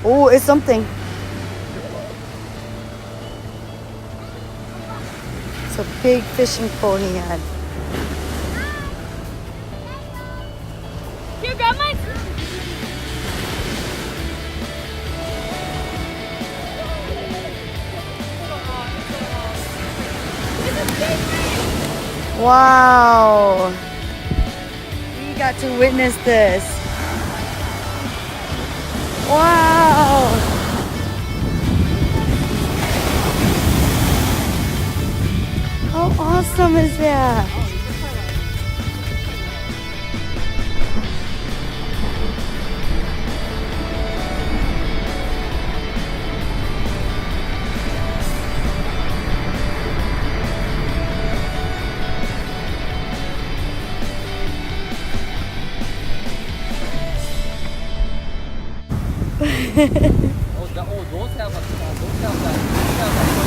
Oh, it's something. It's a big fishing pole he had. Here, grab mine. Wow. We got to witness this. Wow. How awesome is that? 노새하고 노새하고